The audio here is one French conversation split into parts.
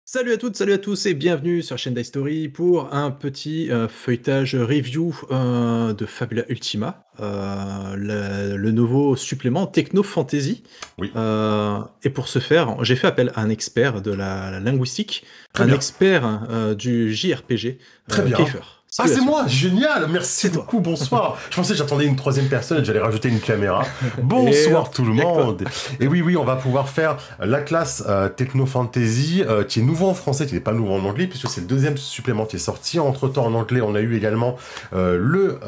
Salut à toutes, salut à tous et bienvenue sur Shendai Story pour un petit feuilletage review de Fabula Ultima, le nouveau supplément Techno Fantasy. Oui, Et pour ce faire, j'ai fait appel à un expert de la linguistique, très un bien. expert du JRPG, Très bien. Kiefer. Ah, Salut à c'est toi. moi, génial, merci C'est toi. beaucoup, bonsoir. Je pensais que j'attendais une troisième personne et que j'allais rajouter une caméra. Et non, Bonsoir tout le y'a que toi. monde. Et oui, on va pouvoir faire la classe Techno Fantasy qui est nouveau en français, qui n'est pas nouveau en anglais, puisque c'est le deuxième supplément qui est sorti. Entre-temps, en anglais, on a eu également le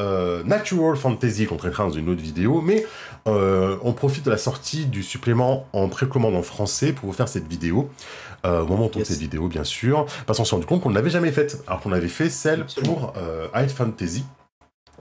Natural Fantasy qu'on traitera dans une autre vidéo, mais on profite de la sortie du supplément en précommande en français pour vous faire cette vidéo. Au moment où on tourne cette vidéo, bien sûr, parce qu'on s'est rendu compte qu'on ne l'avait jamais faite, alors qu'on avait fait celle pour High Fantasy.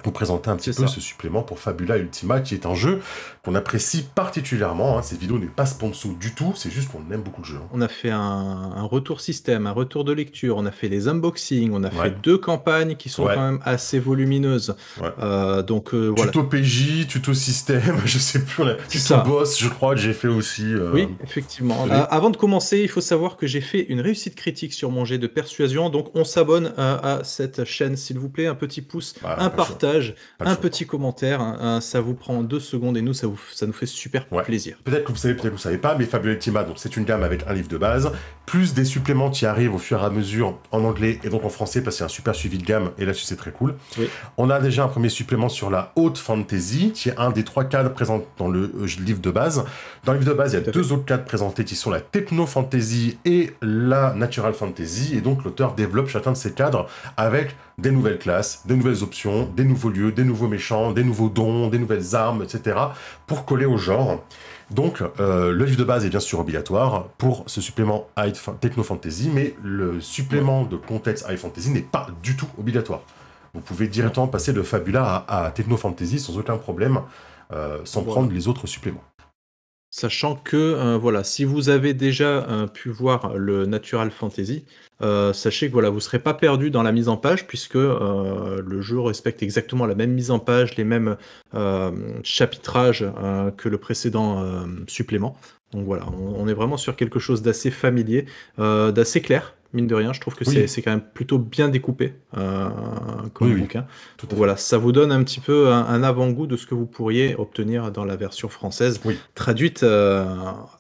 Vous présenter un petit peu ce supplément pour Fabula Ultima, qui est un jeu qu'on apprécie particulièrement. Hein. Cette vidéo n'est pas sponsor du tout, c'est juste qu'on aime beaucoup le jeu. Hein. On a fait un retour système, un retour de lecture, on a fait les unboxings, on a fait Ouais. 2 campagnes qui sont quand même assez volumineuses. Ouais. Voilà. Tuto PJ, tuto système, je sais plus, tuto boss, je crois que j'ai fait aussi. Oui, effectivement. Avant de commencer, il faut savoir que j'ai fait une réussite critique sur mon jet de persuasion, donc on s'abonne à cette chaîne, s'il vous plaît, un petit pouce, un partage, un petit commentaire, ça vous prend 2 secondes et nous, ça nous fait super plaisir. Peut-être que vous savez, peut-être que vous savez pas, mais Fabula Ultima, donc c'est une gamme avec un livre de base, plus des suppléments qui arrivent au fur et à mesure en anglais et donc en français, parce qu'il y a un super suivi de gamme, et là-dessus c'est très cool. Oui. On a déjà un premier supplément sur la Haute Fantasy, qui est un des 3 cadres présents dans le livre de base. Dans le livre de base, il y a 2 autres cadres présentés qui sont la Techno Fantasy et la Natural Fantasy, et donc l'auteur développe chacun de ces cadres avec des nouvelles classes, des nouvelles options, des nouveaux lieux, des nouveaux méchants, des nouveaux dons, des nouvelles armes, etc. pour coller au genre. Donc, le livre de base est bien sûr obligatoire pour ce supplément Techno Fantasy, mais le supplément de contexte High Fantasy n'est pas du tout obligatoire. Vous pouvez directement passer de Fabula à Techno Fantasy sans aucun problème, sans prendre les autres suppléments. Sachant que, voilà, si vous avez déjà pu voir le Natural Fantasy, sachez que voilà, vous ne serez pas perdu dans la mise en page, puisque le jeu respecte exactement la même mise en page, les mêmes chapitrages que le précédent supplément. Donc voilà, on est vraiment sur quelque chose d'assez familier, d'assez clair. Mine de rien, je trouve que c'est quand même plutôt bien découpé comme bouquin. Voilà, ça vous donne un petit peu un avant-goût de ce que vous pourriez obtenir dans la version française, traduite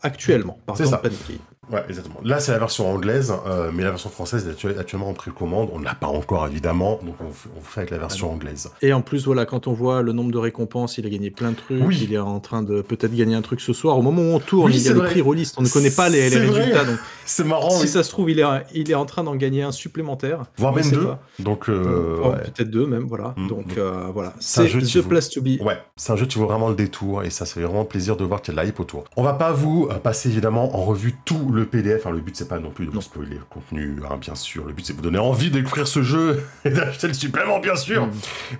actuellement par Panic Game. Ouais, exactement. Là, c'est la version anglaise, mais la version française est actuellement en précommande. On ne l'a pas encore, évidemment, donc on fait avec la version anglaise. Et en plus, voilà, quand on voit le nombre de récompenses, il a gagné plein de trucs, il est en train de peut-être gagner un truc ce soir. Au moment où on tourne, il y a le prix release, on ne connaît pas les résultats, donc c'est marrant. Si ça se trouve, il est en train d'en gagner un supplémentaire. Voire même 2. Donc, peut-être 2 même, voilà. Donc voilà, c'est The Place to Be. Ouais, c'est un jeu qui vaut vraiment le détour, et ça fait vraiment plaisir de voir qu'il y a de la hype autour. On va pas vous passer évidemment en revue tout le PDF, le but c'est pas non plus de vous spoiler le contenu, bien sûr, le but c'est de vous donner envie de découvrir ce jeu et d'acheter le supplément, bien sûr,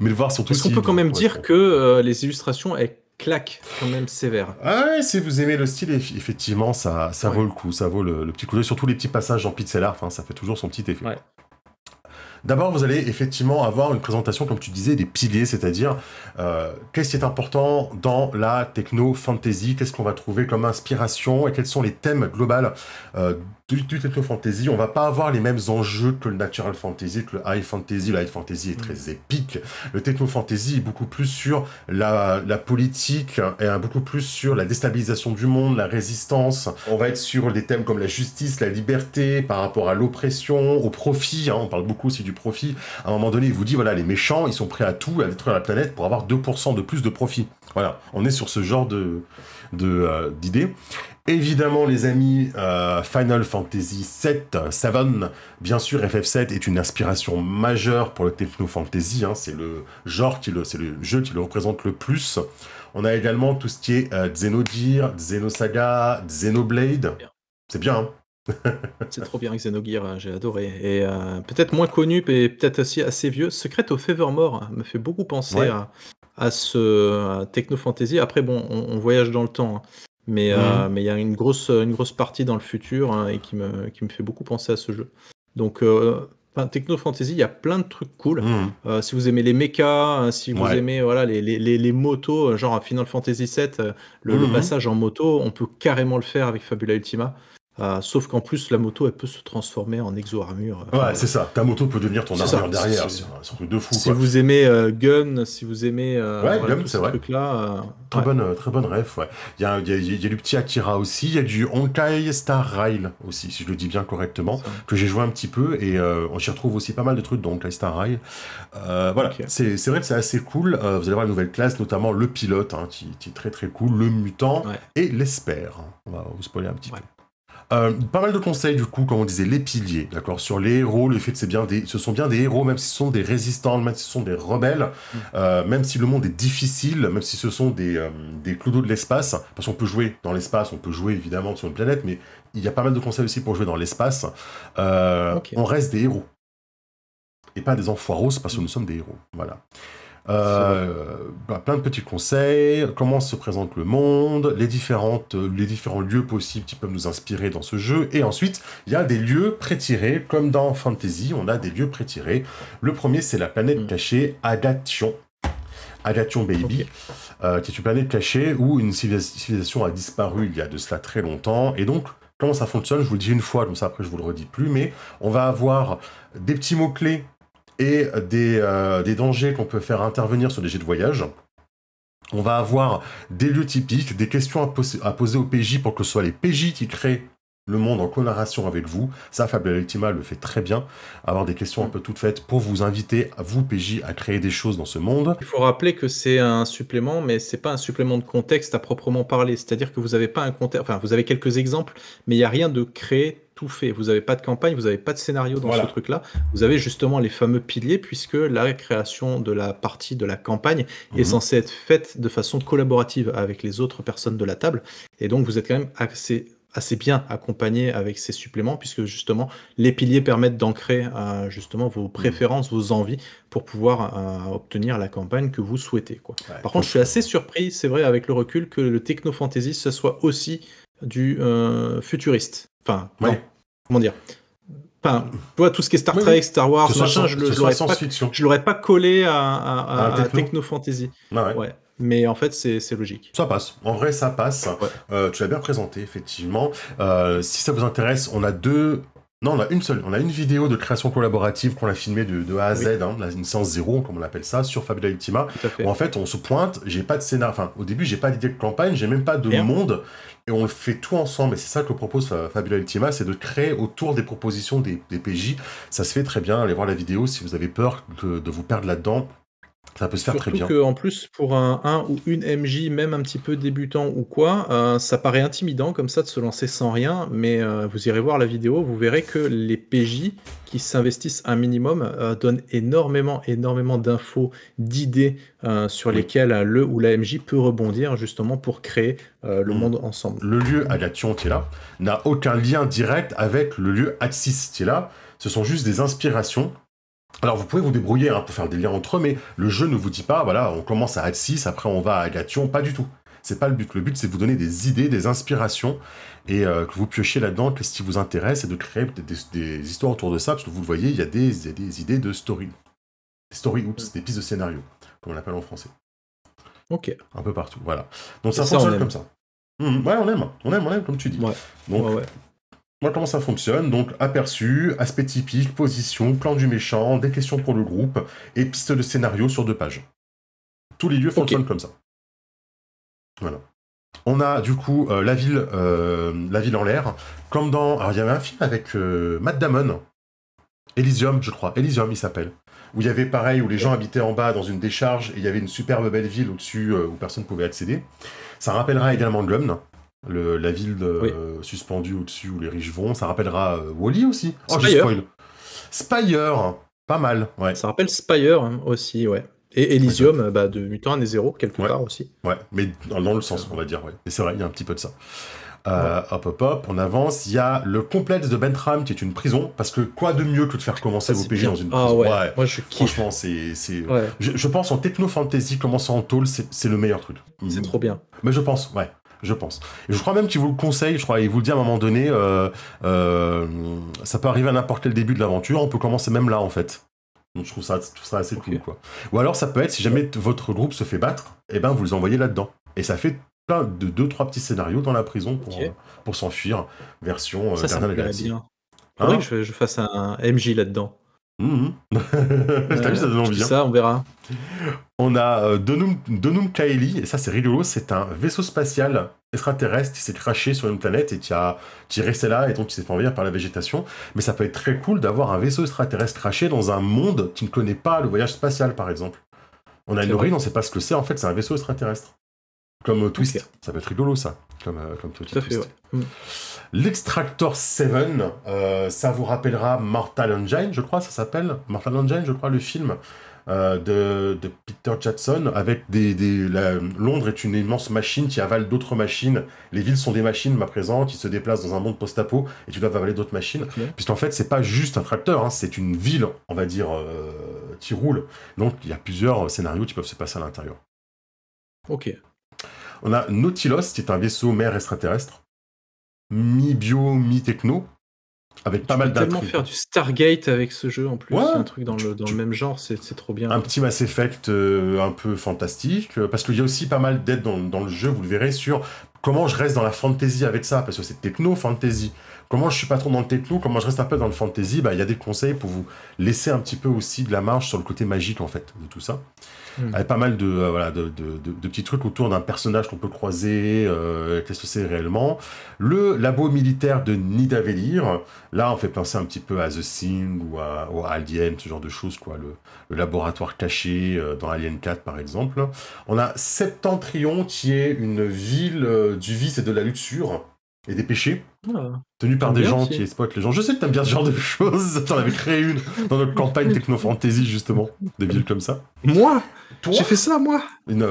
mais de voir surtout Est-ce qu'on peut quand même dire que les illustrations, elles claquent quand même sévère. Ah ouais, si vous aimez le style, effectivement, ça vaut le coup, ça vaut le petit coup d'œil, surtout les petits passages en pixel art, ça fait toujours son petit effet. Ouais. D'abord, vous allez effectivement avoir une présentation, comme tu disais, des piliers, c'est-à-dire qu'est-ce qui est important dans la techno-fantasy, qu'est-ce qu'on va trouver comme inspiration et quels sont les thèmes globaux du techno-fantasy. On va pas avoir les mêmes enjeux que le natural fantasy, que le high fantasy. Le high fantasy est très épique. Le techno-fantasy est beaucoup plus sur la politique et beaucoup plus sur la déstabilisation du monde, la résistance. On va être sur des thèmes comme la justice, la liberté, par rapport à l'oppression, au profit. On parle beaucoup aussi du profit. À un moment donné, il vous dit, voilà, les méchants, ils sont prêts à tout, à détruire la planète pour avoir 2% de plus de profit. Voilà, on est sur ce genre d'idées. Évidemment, les amis, Final Fantasy VII, bien sûr, FF7 est une inspiration majeure pour le techno-fantasy, c'est le genre, c'est le jeu qui le représente le plus. On a également tout ce qui est Xenogears, Xenosaga, Xenoblade. C'est bien, C'est trop bien, Xenogears, j'ai adoré. Et peut-être moins connu, mais peut-être aussi assez vieux. Secret of Evermore me fait beaucoup penser à ce techno-fantasy. Après, bon, on voyage dans le temps, mais il y a une grosse partie dans le futur et qui me fait beaucoup penser à ce jeu. Donc, Techno Fantasy, il y a plein de trucs cool. Si vous aimez les mechas, si vous aimez voilà, les motos, genre Final Fantasy VII, le passage en moto, on peut carrément le faire avec Fabula Ultima. Sauf qu'en plus, la moto, elle peut se transformer en exo-armure. Ouais, Enfin, c'est ça. Ta moto peut devenir ton c'est ça. armure derrière. C'est un truc de fou, Si quoi. vous aimez Gun, si vous aimez Ouais, voilà, Gum, tous c'est ces vrai. trucs-là, ouais. Très bonne ref, ouais. Il y a du petit Akira aussi, il y a du Honkai Star Rail aussi, si je le dis bien correctement, Ça. que j'ai joué un petit peu, et on s'y retrouve aussi pas mal de trucs dans Honkai Star Rail. Voilà, Ok. c'est vrai que c'est assez cool. Vous allez voir une nouvelle classe, notamment le pilote, hein, qui est très très cool, le mutant, Ouais. et l'espère. On va vous spoiler un petit Ouais. peu. Pas mal de conseils du coup, comme on disait, les piliers, d'accord, sur les héros, le fait que ce sont bien des héros, même si ce sont des résistants, même si ce sont des rebelles, même si le monde est difficile, même si ce sont des clodos de l'espace, parce qu'on peut jouer dans l'espace, on peut jouer évidemment sur une planète, mais il y a pas mal de conseils aussi pour jouer dans l'espace. Ok. On reste des héros, et pas des enfoiros, parce que nous sommes des héros, voilà. C'est vrai. Plein de petits conseils, comment se présente le monde, les différents lieux possibles qui peuvent nous inspirer dans ce jeu, et ensuite, il y a des lieux pré-tirés, comme dans Fantasy, on a des lieux pré-tirés. Le premier, c'est la planète cachée Agation. Agation Baby, qui est une planète cachée où une civilisation a disparu il y a de cela très longtemps, et donc, comment ça fonctionne, je vous le dis une fois, comme ça après je vous le redis plus, mais on va avoir des petits mots-clés et des dangers qu'on peut faire intervenir sur des jets de voyage. On va avoir des lieux typiques, des questions à poser aux PJ pour que ce soit les PJ qui créent le monde en co-narration avec vous. Ça, Fabula Ultima le fait très bien. Avoir des questions un peu toutes faites pour vous inviter, à vous, PJ, à créer des choses dans ce monde. Il faut rappeler que c'est un supplément, mais c'est pas un supplément de contexte à proprement parler. C'est-à-dire que vous n'avez pas un contexte. Enfin, vous avez quelques exemples, mais il n'y a rien de créé tout fait. Vous n'avez pas de campagne, vous n'avez pas de scénario dans ce truc-là. Vous avez justement les fameux piliers, puisque la création de la partie de la campagne est censée être faite de façon collaborative avec les autres personnes de la table. Et donc, vous êtes quand même assez bien accompagné avec ces suppléments, puisque justement, les piliers permettent d'ancrer justement vos préférences, vos envies, pour pouvoir obtenir la campagne que vous souhaitez, quoi. Ouais, Par contre, je suis assez surpris, c'est vrai, avec le recul, que le techno-fantasy, ce soit aussi du futuriste. Enfin, non, comment dire, enfin, tu vois, tout ce qui est Star Trek, Star Wars, machin, je l'aurais pas collé à techno-fantasy. Ouais. Mais en fait, c'est logique. Ça passe. En vrai, ça passe. Ouais. Tu l'as bien présenté, effectivement. Si ça vous intéresse, on a Non, on a une seule. On a une vidéo de création collaborative qu'on a filmée de A à Z, hein, une séance 0, comme on l'appelle ça, sur Fabula Ultima. Où en fait, on se pointe, j'ai pas de scénar. Enfin, au début, j'ai pas d'idée de campagne, j'ai même pas de monde. Et on le fait tout ensemble. Et c'est ça que propose Fabula Ultima, c'est de créer autour des propositions des PJ. Ça se fait très bien. Allez voir la vidéo si vous avez peur de vous perdre là-dedans. Ça peut se faire très bien. Surtout qu'en plus, pour un ou une MJ, même un petit peu débutant ou quoi, ça paraît intimidant comme ça de se lancer sans rien, mais vous irez voir la vidéo, vous verrez que les PJ qui s'investissent un minimum donnent énormément d'infos, d'idées sur lesquelles le ou la MJ peut rebondir justement pour créer le monde ensemble. Le lieu Agation qui est là n'a aucun lien direct avec le lieu Axis qui est là. Ce sont juste des inspirations. Alors vous pouvez vous débrouiller pour faire des liens entre eux, mais le jeu ne vous dit pas, voilà, on commence à Axis, après on va à Agation, pas du tout. C'est pas le but. Le but, c'est de vous donner des idées, des inspirations, et que vous piochiez là-dedans, qu'est-ce qui vous intéresse, et de créer des histoires autour de ça, parce que vous le voyez, il y a des idées de story. Des pistes de scénario, comme on l'appelle en français. Ok. Un peu partout, voilà. Donc ça fonctionne comme ça. Ouais, on aime, comme tu dis. Ouais. Donc, voilà comment ça fonctionne. Donc, aperçu, aspect typique, position, plan du méchant, des questions pour le groupe, et piste de scénario sur 2 pages. Tous les lieux fonctionnent comme ça. Voilà. On a, du coup, la ville en l'air, comme dans... Alors, il y avait un film avec Matt Damon, Elysium, je crois. Elysium, il s'appelle. Où il y avait pareil, où les gens habitaient en bas dans une décharge, et il y avait une superbe belle ville au-dessus où personne ne pouvait accéder. Ça rappellera également Glum, la ville suspendue au-dessus où les riches vont. Ça rappellera Wall-E aussi. Oh, je spoil. Spire, pas mal, ouais. Ça rappelle Spire aussi, ouais. Et Elysium, de Mutant Année Zéro, quelque part aussi. Ouais, mais dans le sens, on va dire, ouais. Mais c'est vrai, il y a un petit peu de ça. Hop, on avance. Il y a le complexe de Bentram, qui est une prison, parce que quoi de mieux que de faire commencer vos PJ dans une prison. Ouais. Moi, je kiffe. Franchement, je pense en techno-fantasy, commencer en tôle, c'est le meilleur truc. C'est trop bien. Mais je pense, ouais. Je pense. Et je crois même qu'il vous le conseille, il vous le dit à un moment donné, ça peut arriver à n'importe quel début de l'aventure, on peut commencer même là, en fait. Donc je trouve ça assez cool, quoi. Ou alors, ça peut être, si jamais votre groupe se fait battre, eh ben, vous les envoyez là-dedans. Et ça fait plein de 2-3 petits scénarios dans la prison OK. pour s'enfuir, version Ça me Gardien de la plairait Galaxie. bien. Faudrait que Hein? je fasse un MJ là-dedans. Mhm. T'as vu, ça donne Je envie, dis hein. ça, on verra. On a Donum Kaeli, et ça c'est rigolo, c'est un vaisseau spatial extraterrestre qui s'est craché sur une planète et qui est resté là et donc qui s'est fait envahir par la végétation. Mais ça peut être très cool d'avoir un vaisseau extraterrestre craché dans un monde qui ne connaît pas le voyage spatial, par exemple. On a C'est une origine, vrai. on ne sait pas ce que c'est, en fait c'est un vaisseau extraterrestre. Comme Twist, OK. ça peut être rigolo ça, comme petit Tout à fait, twist. ouais. L'Extractor 7, ça vous rappellera Mortal Engine, je crois, ça s'appelle Mortal Engine, je crois, le film de Peter Jackson, avec Londres est une immense machine qui avale d'autres machines. Les villes sont des machines à présent qui se déplacent dans un monde post-apo et tu dois avaler d'autres machines. OK. Puisqu'en fait, c'est pas juste un tracteur, hein, c'est une ville, on va dire, qui roule. Donc il y a plusieurs scénarios qui peuvent se passer à l'intérieur. OK. On a Nautilus, qui est un vaisseau mer extraterrestre, mi-bio, mi-techno, avec pas Tu mal peux tellement d'intrigues. faire du Stargate avec ce jeu en plus, Ouais, un truc dans le même genre, c'est trop bien. un petit Mass Effect un peu fantastique, parce qu'il y a aussi pas mal d'aides dans le jeu, vous le verrez, sur comment je reste dans la fantasy avec ça, parce que c'est techno-fantasy. Comment je suis pas trop dans le techno, comment je reste un peu dans le fantasy, il y a des conseils pour vous laisser un petit peu aussi de la marge sur le côté magique, en fait, de tout ça. Avec pas mal de petits trucs autour d'un personnage qu'on peut croiser, qu'est-ce que c'est réellement. Le labo militaire de Nidavellir, là on fait penser un petit peu à The Thing ou à Alien, ce genre de choses, quoi. Le laboratoire caché dans Alien 4 par exemple. On a Septentrion qui est une ville du vice et de la luxure et des péchés, Ah, tenue par j'aime des bien gens aussi. qui exploitent les gens. Je sais que t'aimes bien ce genre de choses. T'en avais créé une dans notre campagne Techno-Fantasy, justement. Des villes comme ça. Moi? Toi? J'ai fait ça, moi?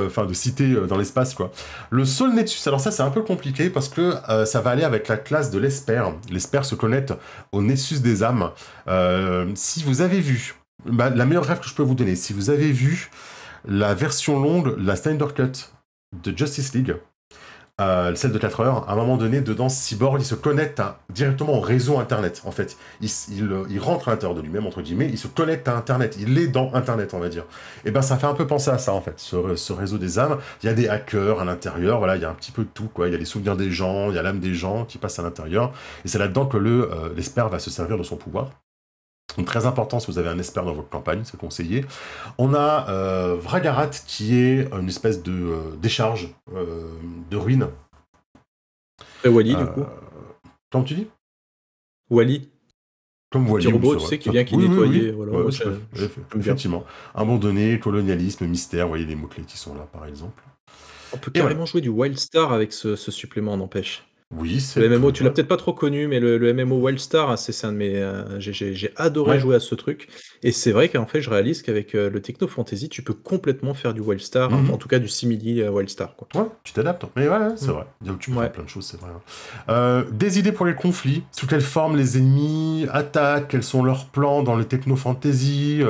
Enfin, de cité dans l'espace, quoi. Le Sol Nexus, alors ça, c'est un peu compliqué parce que ça va aller avec la classe de l'Esper. L'Esper se connecte au Nexus des âmes. Si vous avez vu, la meilleure rêve que je peux vous donner, si vous avez vu la version longue, la Snyder Cut de Justice League, celle de 4 heures, à un moment donné, dedans, Cyborg, il se connecte directement au réseau Internet, en fait. Il rentre à l'intérieur de lui-même, entre guillemets, il se connecte à Internet, il est dans Internet, on va dire. Et ben, ça fait un peu penser à ça, en fait, ce réseau des âmes. Il y a des hackers à l'intérieur, voilà, il y a un petit peu de tout, quoi. Il y a les souvenirs des gens, il y a l'âme des gens qui passent à l'intérieur, et c'est là-dedans que l'Esper va se servir de son pouvoir. Donc, très important si vous avez un Esper dans votre campagne, c'est conseillé. On a Vragarat qui est une espèce de décharge de ruines. Après Wally, du coup. Comment tu dis? Wally, Comme le petit Wally, robot, c'est tu vrai. sais, qui vient, qui nettoyait. Voilà, Ouais, moi, ça peut- j'aime bien. effectivement. Abandonné, colonialisme, mystère, vous voyez les mots-clés qui sont là, par exemple. On peut Et voilà. carrément jouer du Wildstar avec ce supplément, n'empêche. Oui, c'est Le MMO, tu l'as vrai. peut-être pas trop connu, mais le MMO Wildstar, c'est un de mes. J'ai adoré Ouais. jouer à ce truc. Et c'est vrai qu'en fait, je réalise qu'avec le Techno Fantasy, tu peux complètement faire du Wildstar, enfin, en tout cas du simili Wildstar, quoi. Ouais, tu t'adaptes. Mais ouais, c'est Mm. vrai. Tu peux Ouais. faire plein de choses, c'est vrai. Des idées pour les conflits. Sous quelle forme les ennemis attaquent. Quels sont leurs plans dans le techno-fantasy.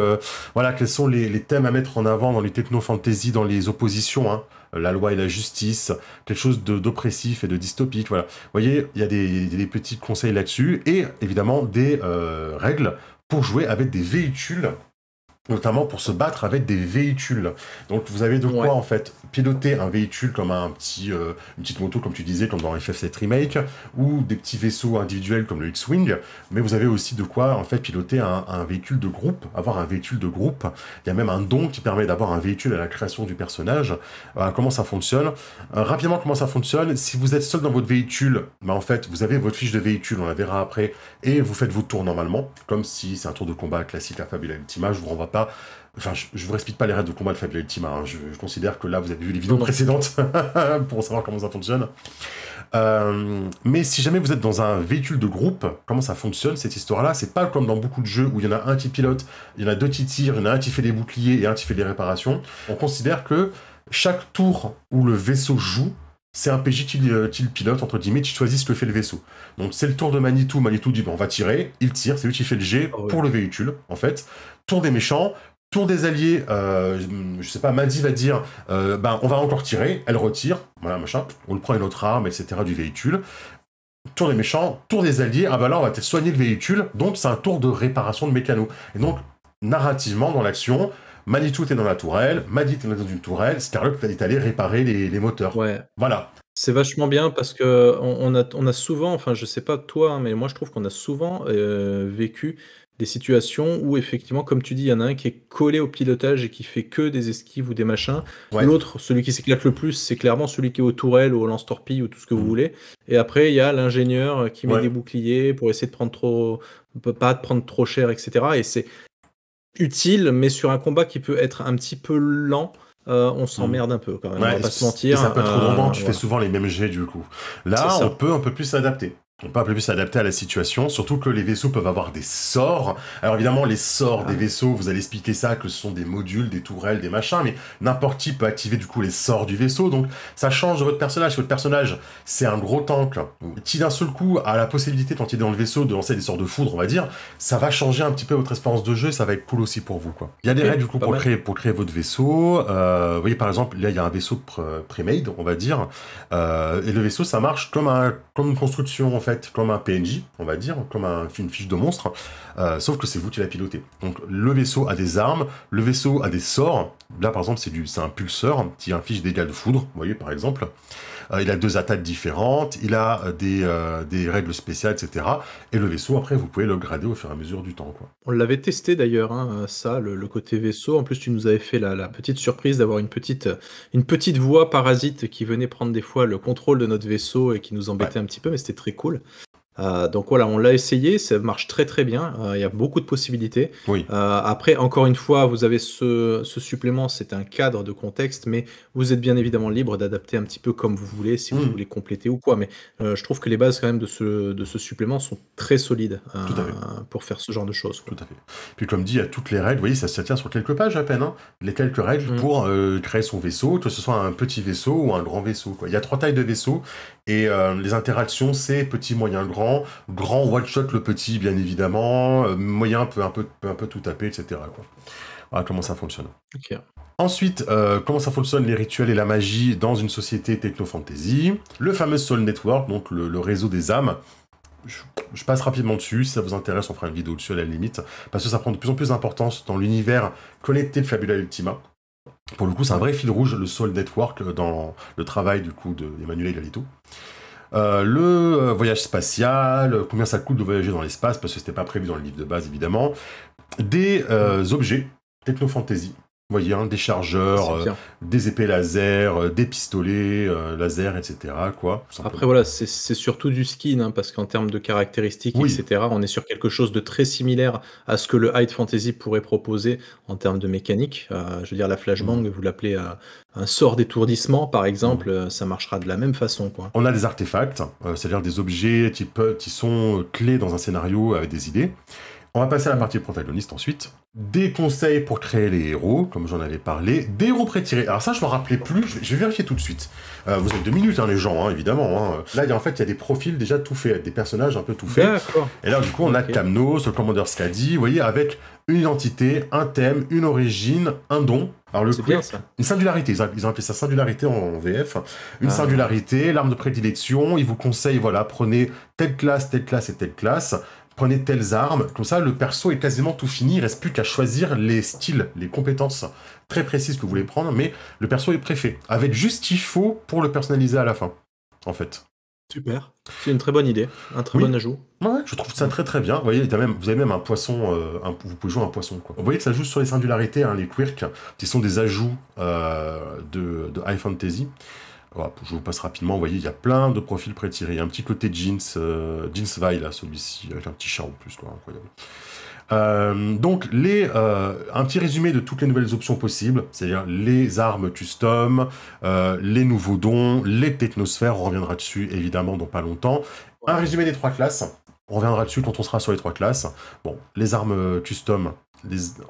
Voilà, quels sont les thèmes à mettre en avant dans les techno-fantasy, dans les oppositions. Hein. La loi et la justice. Quelque chose d'oppressif et de dystopique. Voilà. Vous voyez, il y a des petits conseils là-dessus. Et évidemment, des règles pour jouer avec des véhicules, notamment pour se battre avec des véhicules. Donc vous avez de quoi Ouais. en fait piloter un véhicule comme une petite moto comme tu disais, comme dans FF7 Remake, ou des petits vaisseaux individuels comme le X-Wing, mais vous avez aussi de quoi en fait piloter un véhicule de groupe, avoir un véhicule de groupe. Il y a même un don qui permet d'avoir un véhicule à la création du personnage. Comment ça fonctionne? Rapidement, comment ça fonctionne? Si vous êtes seul dans votre véhicule, en fait vous avez votre fiche de véhicule, on la verra après, et vous faites vos tours normalement, comme si c'est un tour de combat classique à Fabula Ultima. Je vous renvoie pas. Enfin, je vous explique pas les règles de combat de Fabula Ultima. Hein. Je considère que là, vous avez vu les vidéos Non. précédentes pour savoir comment ça fonctionne. Mais si jamais vous êtes dans un véhicule de groupe, comment ça fonctionne cette histoire-là? C'est pas comme dans beaucoup de jeux où il y en a un qui pilote, il y en a deux qui tirent, il y en a un qui fait les boucliers et un qui fait les réparations. On considère que chaque tour où le vaisseau joue, c'est un PJ qui le pilote, entre guillemets, qui choisit ce que fait le vaisseau. Donc c'est le tour de Manitou. Manitou dit, on va tirer, il tire, c'est lui qui fait le jet pour le véhicule, en fait. Tour des méchants, tour des alliés, je sais pas, Maddy va dire, on va encore tirer, elle retire, voilà, machin, on le prend une autre arme, etc. du véhicule. Tour des méchants, tour des alliés, là on va peut-être soigner le véhicule, donc c'est un tour de réparation de mécano. Et donc, narrativement, dans l'action, Manitou était dans la tourelle, Maddy était dans une tourelle, Scarlet est allé réparer les moteurs. Ouais. Voilà. C'est vachement bien parce qu'on a souvent, enfin je sais pas toi, hein, mais moi je trouve qu'on a souvent, vécu des situations où effectivement, comme tu dis, il y en a un qui est collé au pilotage et qui fait que des esquives ou des machins. Ouais. L'autre, celui qui s'éclate le plus, c'est clairement celui qui est aux tourelles ou au lance-torpilles ou tout ce que vous Mhm. voulez. Et après, il y a l'ingénieur, qui met des Ouais. boucliers pour essayer de prendre pas de prendre trop cher, et cetera. Et c'est utile, mais sur un combat qui peut être un petit peu lent, on Mhm. s'emmerde un peu quand même, on Ouais, va pas se et mentir, ça peut être redondant, tu fais voilà, souvent les mêmes jets du coup. c'est Là, on ça. peut un peu plus s'adapter. On peut un peu plus s'adapter à la situation, surtout que les vaisseaux peuvent avoir des sorts. Alors évidemment, les sorts des Ah, vaisseaux, vous allez expliquer ça, que ce sont des modules, des tourelles, des machins, mais n'importe qui peut activer du coup les sorts du vaisseau, donc ça change de votre personnage. Si votre personnage, c'est un gros tank, qui d'un seul coup a la possibilité, quand il est dans le vaisseau, de lancer des sorts de foudre, on va dire, ça va changer un petit peu votre expérience de jeu, ça va être cool aussi pour vous, quoi. Il y a des OK, règles du coup pas pour mal. créer votre vaisseau. Vous voyez par exemple, là il y a un vaisseau pré-made, on va dire. Et le vaisseau, ça marche comme une construction, en fait, comme un PNJ, on va dire, comme une fiche de monstre, sauf que c'est vous qui la pilotez. Donc, le vaisseau a des armes, le vaisseau a des sorts. Là, par exemple, c'est un pulseur qui inflige des dégâts de foudre, vous voyez, par exemple. Il a 2 attaques différentes, il a des règles spéciales, etc. Et le vaisseau, après, vous pouvez le grader au fur et à mesure du temps, quoi. On l'avait testé d'ailleurs, hein, ça, le côté vaisseau. En plus, tu nous avais fait la petite surprise d'avoir une petite voix parasite qui venait prendre des fois le contrôle de notre vaisseau et qui nous Ouais, embêtait un petit peu, mais c'était très cool. Donc voilà, on l'a essayé, ça marche très très bien, il y a beaucoup de possibilités. oui. Après, encore une fois, vous avez ce supplément, c'est un cadre de contexte, mais vous êtes bien évidemment libre d'adapter un petit peu comme vous voulez, si vous Hmm, voulez compléter ou quoi. Mais je trouve que les bases quand même de ce supplément sont très solides, tout à fait. pour faire ce genre de choses, Tout quoi. à fait. Puis comme dit, il y a toutes les règles, vous voyez, ça tient sur quelques pages à peine, hein. Les quelques règles Mmh. pour créer son vaisseau, que ce soit un petit vaisseau ou un grand vaisseau, quoi. Il y a 3 tailles de vaisseaux, et les interactions, c'est petit, moyen, grand. Grand one-shot le petit, bien évidemment. Moyen peut un peu tout taper, etc., quoi. Voilà comment ça fonctionne. OK. Ensuite, comment ça fonctionne les rituels et la magie dans une société techno-fantasy. Le fameux Soul Network, donc le réseau des âmes. Je, je passe rapidement dessus, si ça vous intéresse, on fera une vidéo dessus à la limite, parce que ça prend de plus en plus d'importance dans l'univers connecté de Fabula Ultima. Pour le coup, c'est un vrai fil rouge, le Soul Network, dans le travail du coup d'Emmanuel Galito. Le voyage spatial, combien ça coûte de voyager dans l'espace, parce que c'était pas prévu dans le livre de base, évidemment. Des Mmh. objets, techno-fantasy. Vous voyez, hein, des Ah, chargeurs, c'est bien. des épées laser, des pistolets laser, etc., quoi, tout Après simplement. voilà, c'est surtout du skin, hein, parce qu'en termes de caractéristiques et Oui, cetera, on est sur quelque chose de très similaire à ce que le High Fantasy pourrait proposer en termes de mécanique. Je veux dire la mhm, flashbang, vous l'appelez, un sort d'étourdissement par mhm. exemple, ça marchera de la même façon, quoi. On a des artefacts, c'est-à-dire des objets qui sont clés dans un scénario avec des idées. On va passer à la Mmh. partie protagoniste ensuite. Des conseils pour créer les héros, comme j'en avais parlé. Des héros pré-tirés. Alors ça, je m'en rappelais plus, je vais vérifier tout de suite. Vous avez 2 minutes, hein, les gens, hein, évidemment. Hein. Là, en fait, il y a des profils déjà tout faits, des personnages un peu tout faits. D'accord, Et là, du coup, on a OK. Camnos, le commandeur Skadi, vous voyez, avec une identité, un thème, une origine, un don. Alors le C'est bien quirk, ça. une singularité, ils ont appelé ça singularité en VF. Une Ah, singularité, l'arme de prédilection, ils vous conseillent, voilà, prenez telle classe et telle classe, prenez telles armes, comme ça le perso est quasiment tout fini, il reste plus qu'à choisir les styles, les compétences très précises que vous voulez mmh, prendre, mais le perso est préfet, avec juste ce qu'il faut pour le personnaliser à la fin, en fait. super. C'est une très bonne idée, un très bon Oui, ajout. ouais, je trouve ça Mmh. très très bien. Vous voyez, vous avez même un poisson, vous pouvez jouer un poisson, quoi. Vous voyez que ça joue sur les singularités, hein, les quirks, qui sont des ajouts de High Fantasy. Voilà, je vous passe rapidement, vous voyez, il y a plein de profils pré-tirés. Il y a un petit côté jeans, jeans Vi, là, celui-ci, avec un petit chat en plus, quoi, incroyable. Donc, un petit résumé de toutes les nouvelles options possibles, c'est-à-dire les armes custom, les nouveaux dons, les technosphères, on reviendra dessus évidemment dans pas longtemps. Un Ouais. résumé des 3 classes, on reviendra dessus quand on sera sur les 3 classes. Bon, les armes custom,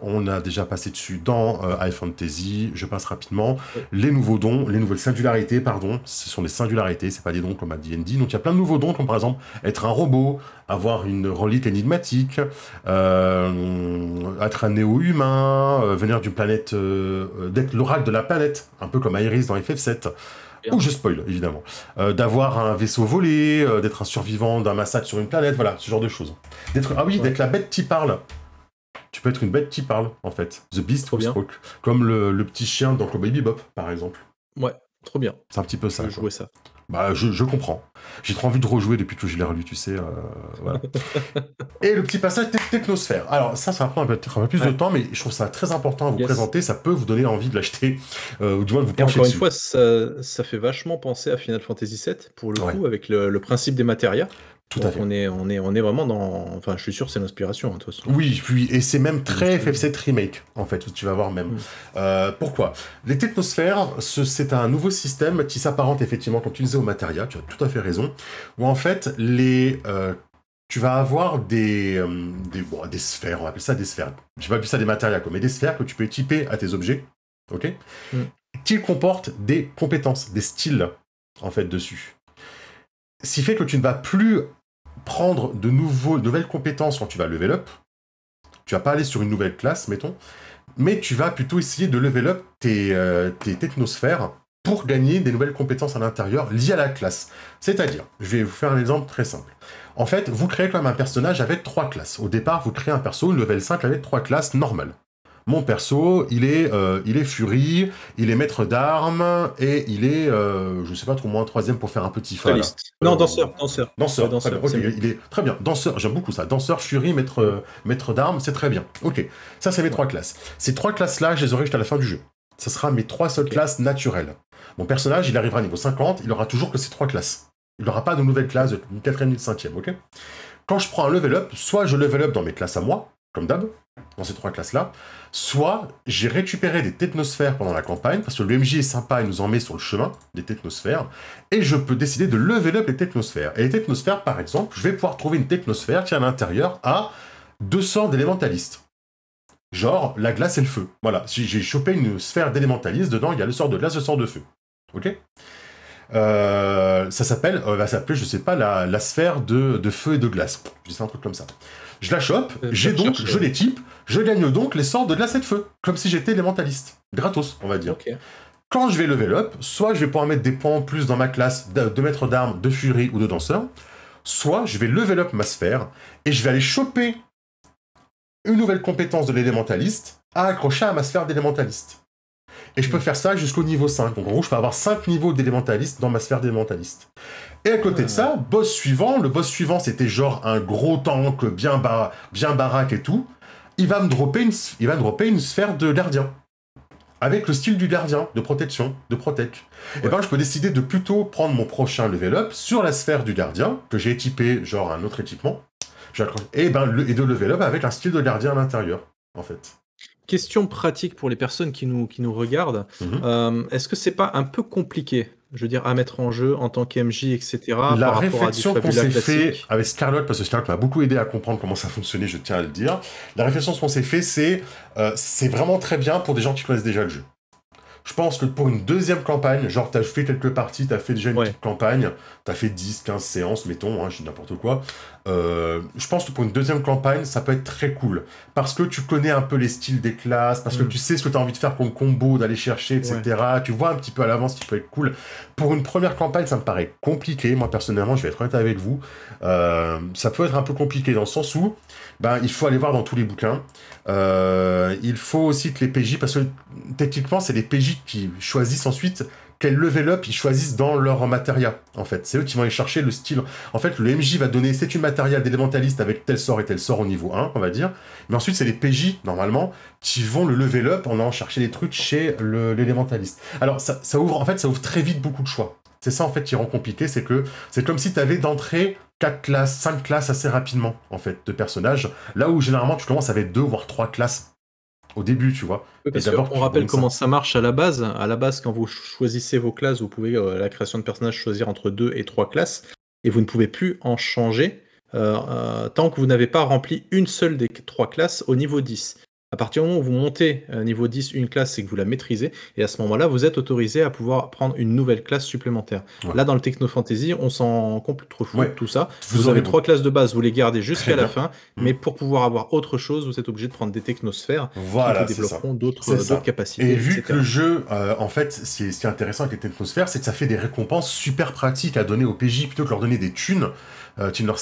on a déjà passé dessus dans High Fantasy, je passe rapidement. Oui. Les nouveaux dons, les nouvelles singularités, pardon, ce sont des singularités, c'est pas des dons comme à D&D. Donc il y a plein de nouveaux dons, comme par exemple être un robot, avoir une relique énigmatique, être un néo-humain, venir d'une planète, d'être l'oracle de la planète, un peu comme Iris dans FF7. Bien. Ou je spoil, évidemment. D'avoir un vaisseau volé, d'être un survivant d'un massacre sur une planète, voilà, ce genre de choses. Ah oui, Ouais. d'être la bête qui parle. Tu peux être une bête qui parle, en fait. The Beast Trop Who bien. Spoke. Comme le petit chien dans Cowboy Bebop, par exemple. Ouais, trop bien. C'est un petit peu Je ça, veux quoi. jouer ça. Bah, je comprends. J'ai trop envie de rejouer depuis que je l'ai relu, tu sais. Voilà. Et le petit passage technosphère. Alors, ça va prendre peut-être un peu plus de Ouais. temps, mais je trouve ça très important à vous Yes. présenter. Ça peut vous donner envie de l'acheter, ou du moins de vous Et pencher encore une dessus. fois, ça fait vachement penser à Final Fantasy VII, pour le Ouais, coup, avec le principe des matérias. tout à Donc fait. on est vraiment dans... Enfin, je suis sûr que c'est l'inspiration, hein, de toute façon. Oui, puis, et c'est même très Donc, FF7 Remake, en fait, où tu vas voir même. Mm. Pourquoi? Les technosphères, c'est un nouveau système qui s'apparente effectivement, comme tu disais, au Materia, tu as tout à fait raison, où en fait, tu vas avoir des sphères, on appelle ça des sphères. Je vais appeler ça des matérias, mais des sphères que tu peux équiper à tes objets, ok? Mm. Qui comportent des compétences, des styles, en fait, dessus. Ce qui fait que tu ne vas plus prendre de nouvelles compétences quand tu vas level up. Tu vas pas aller sur une nouvelle classe, mettons, mais tu vas plutôt essayer de level up tes technosphères pour gagner des nouvelles compétences à l'intérieur liées à la classe. C'est-à-dire, je vais vous faire un exemple très simple. En fait, vous créez quand même un personnage avec 3 classes. Au départ, vous créez un perso, une level 5 avec 3 classes normales. Mon perso, il est Fury, il est maître d'armes, et il est, je sais pas trop, moins un troisième pour faire un petit fa, là. Dueliste. Non, danseur. Danseur, Ouais, très bien. danseur, Ok, c'est mieux. il est très bien. Danseur, j'aime beaucoup ça. Danseur, Fury, maître d'armes, c'est très bien. Ok, ça c'est mes 3 classes. Ces 3 classes-là, je les aurai jusqu'à la fin du jeu. Ça sera mes 3 seules Ok. classes naturelles. Mon personnage, il arrivera à niveau 50, il aura toujours que ces 3 classes. Il n'aura pas de nouvelles classes, une 4ème, une 5ème, ok? Quand je prends un level up, soit je level up dans mes classes à moi, comme d'hab, dans ces 3 classes-là, soit j'ai récupéré des technosphères pendant la campagne, parce que le MJ est sympa, il nous en met sur le chemin, des technosphères, et je peux décider de level up les technosphères. Et les technosphères, par exemple, je vais pouvoir trouver une technosphère qui à l'intérieur a 2 sorts d'élémentalistes. Genre la glace et le feu. Voilà, j'ai chopé une sphère d'élémentaliste, dedans il y a le sort de glace, le sort de feu. Ok? Ça va s'appeler, je sais pas, la sphère de feu et de glace. Je dis un truc comme ça. Je la chope, je l'équipe, je gagne donc les sorts de glace et de feu, comme si j'étais élémentaliste. Gratos, on va dire. Ok. Quand je vais level up, soit je vais pouvoir mettre des points en plus dans ma classe de maître d'armes, de furie ou de danseur, soit je vais level up ma sphère et je vais aller choper une nouvelle compétence de l'élémentaliste à accrocher à ma sphère d'élémentaliste. Et je peux faire ça jusqu'au niveau 5. Donc en gros, je peux avoir 5 niveaux d'élémentaliste dans ma sphère d'élémentaliste. Et à côté de ça, boss suivant, le boss suivant c'était genre un gros tank bien baraque et tout, il va me dropper une sphère de gardien. Avec le style du gardien, de protection, de protect. Ouais. Et ben je peux décider de plutôt prendre mon prochain level up sur la sphère du gardien, que j'ai équipé genre un autre équipement, et de level up avec un style de gardien à l'intérieur, en fait. Question pratique pour les personnes qui nous regardent. Est-ce que c'est pas un peu compliqué, je veux dire, à mettre en jeu en tant qu'MJ, etc. La par réflexion rapport à qu'on s'est fait avec Scarlett, parce que Scarlett m'a beaucoup aidé à comprendre comment ça fonctionnait, je tiens à le dire. La réflexion qu'on s'est fait, c'est vraiment très bien pour des gens qui connaissent déjà le jeu. Je pense que pour une deuxième campagne, genre t'as fait quelques parties, t'as fait déjà une petite campagne, t'as fait 10, 15 séances, mettons, hein, je dis n'importe quoi. Je pense que pour une deuxième campagne, ça peut être très cool. Parce que tu connais un peu les styles des classes, parce que tu sais ce que t'as envie de faire comme combo, d'aller chercher, etc. Ouais. Tu vois un petit peu à l'avance ce qui peut être cool. Pour une première campagne, ça me paraît compliqué. Moi, personnellement, je vais être honnête avec vous. Ça peut être un peu compliqué dans le sens où il faut aller voir dans tous les bouquins. Il faut aussi que les PJ, parce que techniquement, c'est les PJ qui choisissent ensuite quel level up ils choisissent dans leur matéria, en fait. C'est eux qui vont aller chercher le style. En fait, le MJ va donner, c'est une matéria d'élémentaliste avec tel sort et tel sort au niveau 1, on va dire. Mais ensuite, c'est les PJ, normalement, qui vont le level up en allant chercher des trucs chez l'élémentaliste. Alors, ça ouvre très vite beaucoup de choix. C'est ça, en fait, qui rend compliqué, c'est que c'est comme si tu avais d'entrée 4 classes, 5 classes assez rapidement, en fait, de personnages. Là où, généralement, tu commences avec 2 voire 3 classes au début, tu vois. Parce on rappelle comment ça marche à la base. À la base, quand vous choisissez vos classes, vous pouvez, à la création de personnages, choisir entre 2 et 3 classes, et vous ne pouvez plus en changer tant que vous n'avez pas rempli une seule des 3 classes au niveau 10. À partir du moment où vous montez niveau 10 une classe, c'est que vous la maîtrisez et à ce moment-là, vous êtes autorisé à pouvoir prendre une nouvelle classe supplémentaire. Ouais. Là, dans le Techno Fantasy, on s'en compte trop fou de Ouais. tout ça. Vous Vous aurez avez 3 classes de base, vous les gardez Très jusqu'à la bien. fin, mais pour pouvoir avoir autre chose, vous êtes obligé de prendre des technosphères qui Voilà, vous c'est ça. développeront d'autres C'est ça. capacités, Et vu etc. que le jeu, en fait, ce qui est intéressant avec les technosphères, c'est que ça fait des récompenses super pratiques à donner aux PJ plutôt que leur donner des thunes. Tu ne leur...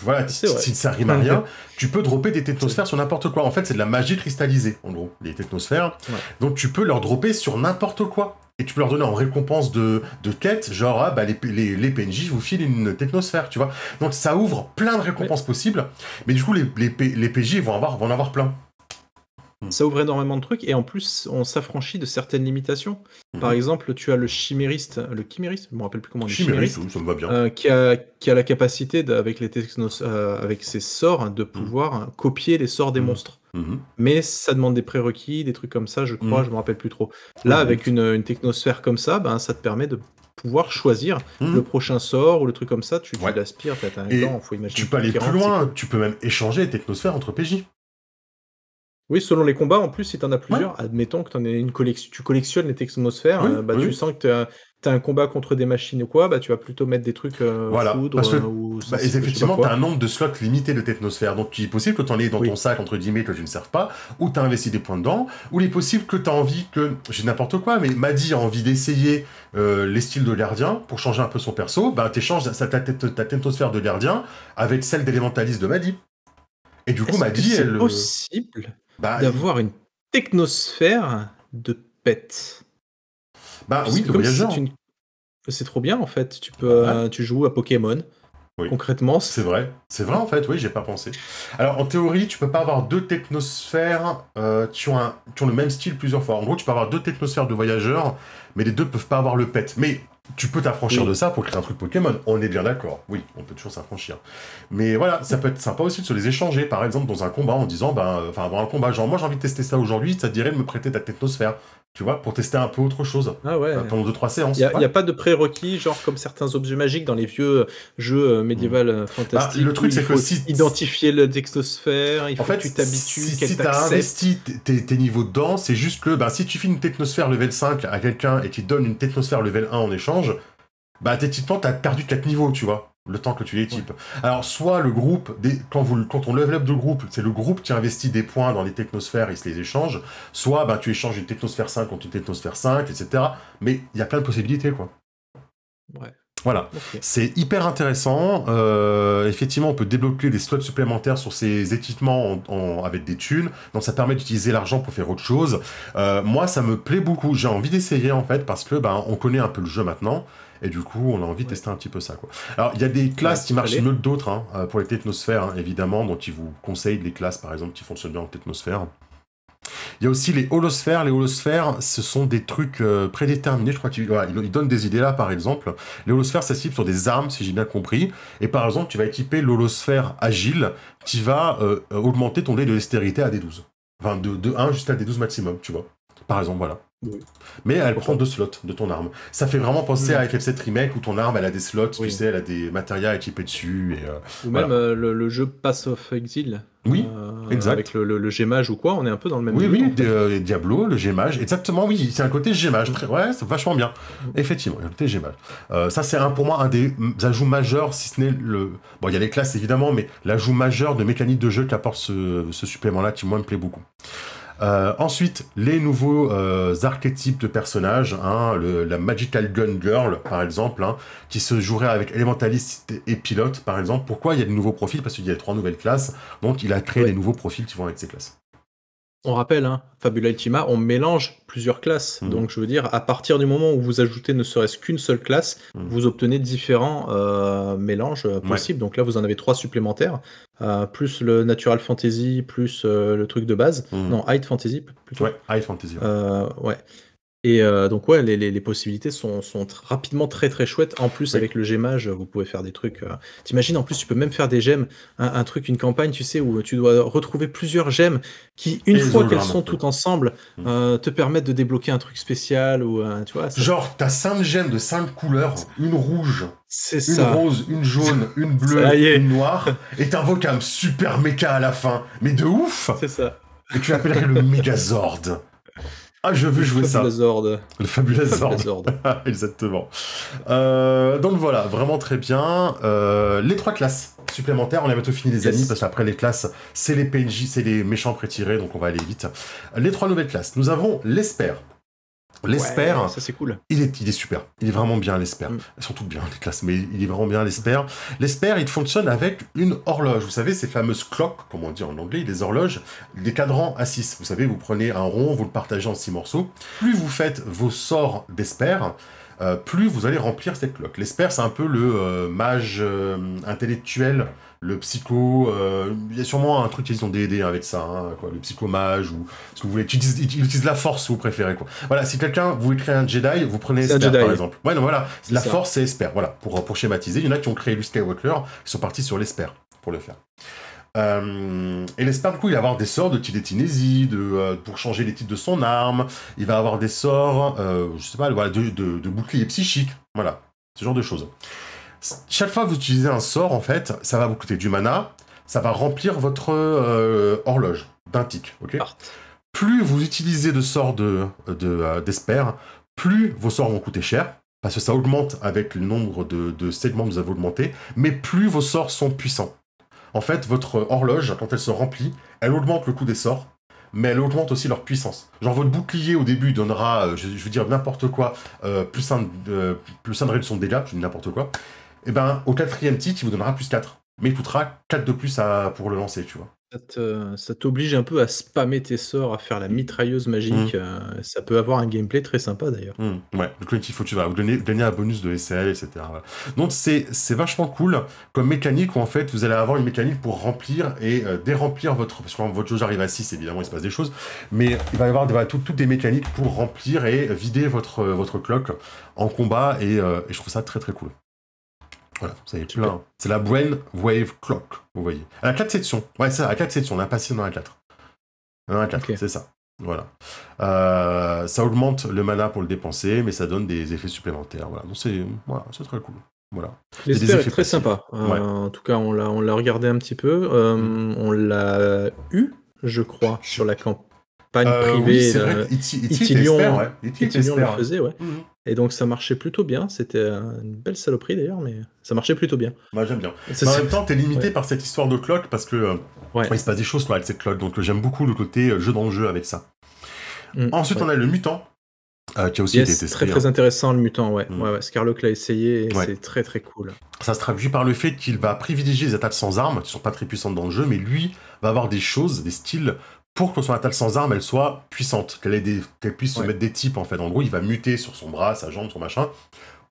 Voilà, C'est vrai. si ça rime à rien, tu peux dropper des technosphères sur n'importe quoi. En fait, c'est de la magie cristallisée, en gros, les technosphères. Ouais. Donc tu peux leur dropper sur n'importe quoi. Et tu peux leur donner en récompense de quête, genre, ah, bah, les PNJ vous filent une technosphère, tu vois. Donc ça ouvre plein de récompenses possibles, mais du coup, les PJ vont en avoir plein. Ça ouvre énormément de trucs et en plus, on s'affranchit de certaines limitations. Par exemple, tu as le chimériste, je me rappelle plus comment on dit, Chimériste, ça me va bien. qui a la capacité, avec les avec ses sorts, de pouvoir copier les sorts des monstres. Mais ça demande des prérequis, des trucs comme ça, je crois, je me rappelle plus trop. Là, avec une technosphère comme ça, ça te permet de pouvoir choisir le prochain sort ou le truc comme ça, tu l'aspires, t'as un gant, faut imaginer. Tu peux aller plus loin, tu peux même échanger les technosphères entre PJ. Oui, selon les combats, en plus, si t'en as plusieurs, admettons que tu collectionnes les technosphères, tu sens que t'as un combat contre des machines ou quoi, tu vas plutôt mettre des trucs foudre parce que, ou effectivement, t'as un nombre de slots limité de technosphères, donc il est possible que t'en aies dans ton sac, entre guillemets, que tu ne serves pas, ou t'as investi des points dedans, ou il est possible que t'as envie que, j'ai n'importe quoi, mais Maddy a envie d'essayer les styles de gardien, pour changer un peu son perso, t'échanges ta technosphère de gardien avec celle d'élémentaliste de Maddy. Et du coup, Maddy, c'est possible d'avoir une technosphère de pet. Oui, de voyageur. C'est trop bien en fait. Tu joues à Pokémon. Concrètement, c'est vrai en fait, oui, j'ai pas pensé. Alors en théorie, tu peux pas avoir deux technosphères qui ont le même style plusieurs fois. En gros, tu peux avoir deux technosphères de voyageurs, mais les deux peuvent pas avoir le pet. Mais tu peux t'affranchir de ça pour créer un truc Pokémon. On est bien d'accord. Oui, on peut toujours s'affranchir. Mais voilà, ça peut être sympa aussi de se les échanger, par exemple dans un combat, en disant, avoir un combat, genre moi j'ai envie de tester ça aujourd'hui, ça te dirait de me prêter ta technosphère. Tu vois, pour tester un peu autre chose. Pendant 2-3 séances. Il n'y a pas de prérequis, genre comme certains objets magiques dans les vieux jeux médiéval fantastiques. Le truc, c'est que si identifier le technosphère, il faut que tu t'habitues, si t'as investi tes niveaux dedans, c'est juste que si tu files une technosphère level 5 à quelqu'un et qu'il donne une technosphère level 1 en échange, techniquement, t'as perdu 4 niveaux, tu vois. Le temps que tu les types. Alors, soit le groupe, quand on level up de groupe, c'est le groupe qui investit des points dans les technosphères, il se les échange. Soit tu échanges une technosphère 5 contre une technosphère 5, etc. Mais il y a plein de possibilités, quoi. Ouais. Voilà, c'est hyper intéressant. Effectivement, on peut débloquer des slots supplémentaires sur ces équipements avec des thunes. Donc ça permet d'utiliser l'argent pour faire autre chose. Moi, ça me plaît beaucoup. J'ai envie d'essayer, en fait, parce que on connaît un peu le jeu maintenant. Et du coup, on a envie de tester un petit peu ça, quoi. Alors, il y a des classes qui marchent mieux que d'autres, pour les technosphères, évidemment. Donc, ils vous conseillent les classes, par exemple, qui fonctionnent bien en technosphère. Il y a aussi les holosphères. Les holosphères, ce sont des trucs prédéterminés. Je crois qu'ils donnent des idées là, par exemple. Les holosphères, ça cible sur des armes, si j'ai bien compris. Et par exemple, tu vas équiper l'holosphère agile qui va augmenter ton dé de dextérité à D12. Enfin, de 1 jusqu'à D12 maximum, tu vois. Par exemple, voilà. Oui. Mais elle prend 2 slots de ton arme. Ça fait vraiment penser à FF7 Remake où ton arme, elle a des slots, tu sais, elle a des matérias équipés dessus. Ou même le jeu Pass of Exile. Oui, exact. Avec le gémage ou quoi, on est un peu dans le même Oui, Diablo, le gémage, exactement, oui, c'est un côté gémage, ouais, c'est vachement bien, effectivement, il y a un côté gémage. Ça, c'est pour moi un des ajouts majeurs, si ce n'est le... Bon, il y a les classes, évidemment, mais l'ajout majeur de mécanique de jeu qu'apporte ce supplément-là, qui, moi, me plaît beaucoup. Ensuite, les nouveaux archétypes de personnages, la Magical Gun Girl, par exemple, qui se jouerait avec Elementalist et Pilote, par exemple. Pourquoi il y a de nouveaux profils? Parce qu'il y a 3 nouvelles classes, donc il a créé des nouveaux profils qui vont avec ces classes. On rappelle, Fabula Ultima, on mélange plusieurs classes. Donc, je veux dire, à partir du moment où vous ajoutez ne serait-ce qu'une seule classe, vous obtenez différents mélanges possibles. Donc là, vous en avez 3 supplémentaires, plus le Natural Fantasy, plus le truc de base. Non, High Fantasy, plutôt. Ouais, High Fantasy. Ouais. Et donc, les possibilités sont rapidement très très chouettes. En plus, avec le gémage, vous pouvez faire des trucs. T'imagines, en plus, tu peux même faire des gemmes, un truc, une campagne, tu sais, où tu dois retrouver plusieurs gemmes qui, une fois qu'elles sont toutes ensemble, te permettent de débloquer un truc spécial. Ou, tu vois, genre, t'as 5 gemmes de 5 couleurs, une rouge, une rose, une jaune, une bleue, une noire, et t'invoques un super méca à la fin. Mais de ouf! C'est ça. Et tu l'appellerais le Megazord. Ah, je veux jouer ça. Fabulazord. Le Fabulazord. Fabulazord. Exactement. Donc voilà, vraiment très bien. Les 3 classes supplémentaires, on a bientôt fini les amis, parce qu'après les classes, c'est les PNJ, c'est les méchants prétirés, donc on va aller vite. Les 3 nouvelles classes. Nous avons l'Esper. L'Esper, Ouais, ça c'est cool. il est super. Il est vraiment bien, l'Esper. Elles sont toutes bien, les classes, mais il est vraiment bien, l'Esper. L'Esper, il fonctionne avec une horloge. Vous savez, ces fameuses clocks, comme on dit en anglais, les horloges, des cadrans à 6. Vous savez, vous prenez un rond, vous le partagez en 6 morceaux. Plus vous faites vos sorts d'Esper, plus vous allez remplir cette cloque. L'Esper, c'est un peu le mage intellectuel, le psycho... Il y a sûrement un truc qu'ils ont D&D avec ça, hein, quoi, le psychomage, ou ce que vous voulez. Il utilise la force, si vous préférez. Quoi. Voilà, si quelqu'un, vous voulez créer un Jedi, vous prenez Esper, par exemple. Ouais, non, voilà, la force, c'est Esper, voilà, pour schématiser. Il y en a qui ont créé Luke Skywalker, qui sont partis sur l'Esper, pour le faire. Et l'Esper, du coup, il va avoir des sorts de télékinésie, pour changer les titres de son arme. Il va avoir des sorts, je sais pas, voilà, de bouclier psychique. Voilà, ce genre de choses. Chaque fois que vous utilisez un sort, en fait, ça va vous coûter du mana. Ça va remplir votre horloge d'un tic, ok. Plus vous utilisez de sorts d'Esper, plus vos sorts vont coûter cher. Parce que ça augmente avec le nombre de segments que vous avez augmenté. Mais plus vos sorts sont puissants. En fait, votre horloge, quand elle se remplit, elle augmente le coût des sorts, mais elle augmente aussi leur puissance. Genre, votre bouclier, au début, donnera, je veux dire n'importe quoi, plus 1 de réduction de dégâts, je dis n'importe quoi. Et ben, au 4e tic, il vous donnera plus 4. Mais il coûtera 4 de plus pour le lancer, tu vois. Ça t'oblige un peu à spammer tes sorts, à faire la mitrailleuse magique. Ça peut avoir un gameplay très sympa d'ailleurs. Ouais, donc il faut vous gagner un bonus de SL, etc. Voilà. Donc c'est vachement cool comme mécanique où en fait vous allez avoir une mécanique pour remplir et déremplir votre... Parce que quand votre jauge arrive à 6, évidemment il se passe des choses, mais il va y avoir toutes des mécaniques pour remplir et vider votre clock en combat et je trouve ça très très cool. Voilà, c'est plein. C'est la Brain Wave Clock, vous voyez. Elle a 4 sections. Ouais, c'est ça, elle a 4 sections. On a passé dans la 4. Dans la 4, c'est ça. Voilà. Ça augmente le mana pour le dépenser, mais ça donne des effets supplémentaires. Voilà. Donc c'est très cool. Voilà. L'Esper est très sympa. En tout cas, on l'a regardé un petit peu. On l'a eu, je crois, sur la campagne privée. Oui, c'est vrai. Itilion le faisait, ouais. Et donc ça marchait plutôt bien. C'était une belle saloperie d'ailleurs, mais ça marchait plutôt bien. Moi j'aime bien. Mais en même temps, t'es limité par cette histoire de clock parce que il se passe des choses quoi, avec cette clock. Donc j'aime beaucoup le côté jeu dans le jeu avec ça. Ensuite, on a le mutant. Qui a aussi été testé. Très intéressant le mutant, ouais. Scarlock l'a essayé et c'est très très cool. Ça se traduit par le fait qu'il va privilégier les attaques sans armes, qui sont pas très puissantes dans le jeu, mais lui va avoir des choses, des styles, pour que son attaque sans armes, elle soit puissante, qu'elle puisse se mettre des types, en fait. En gros, il va muter sur son bras, sa jambe, son machin,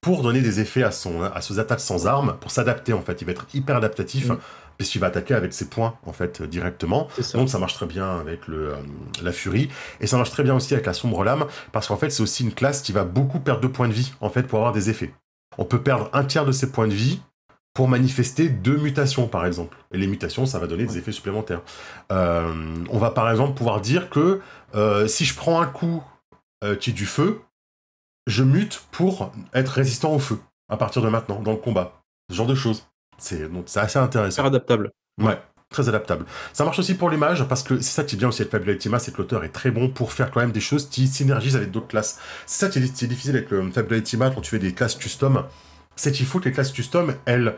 pour donner des effets à ses attaques sans armes, pour s'adapter, en fait. Il va être hyper adaptatif, puisqu'il va attaquer avec ses points, en fait, directement. Donc ça marche très bien avec la furie, et ça marche très bien aussi avec la sombre lame, parce qu'en fait, c'est aussi une classe qui va beaucoup perdre de points de vie, en fait, pour avoir des effets. On peut perdre 1/3 de ses points de vie pour manifester 2 mutations, par exemple. Et les mutations, ça va donner des effets supplémentaires. On va, par exemple, pouvoir dire que si je prends un coup qui est du feu, je mute pour être résistant au feu, à partir de maintenant, dans le combat. Ce genre de choses. Donc c'est assez intéressant. Très adaptable. Ouais, très adaptable. Ça marche aussi pour les mages, parce que c'est ça qui est bien aussi avec Fabula Ultima, c'est que l'auteur est très bon pour faire quand même des choses qui synergisent avec d'autres classes. C'est ça qui est difficile avec le Fabula Ultima quand tu fais des classes custom, c'est qu'il faut que les classes custom, elles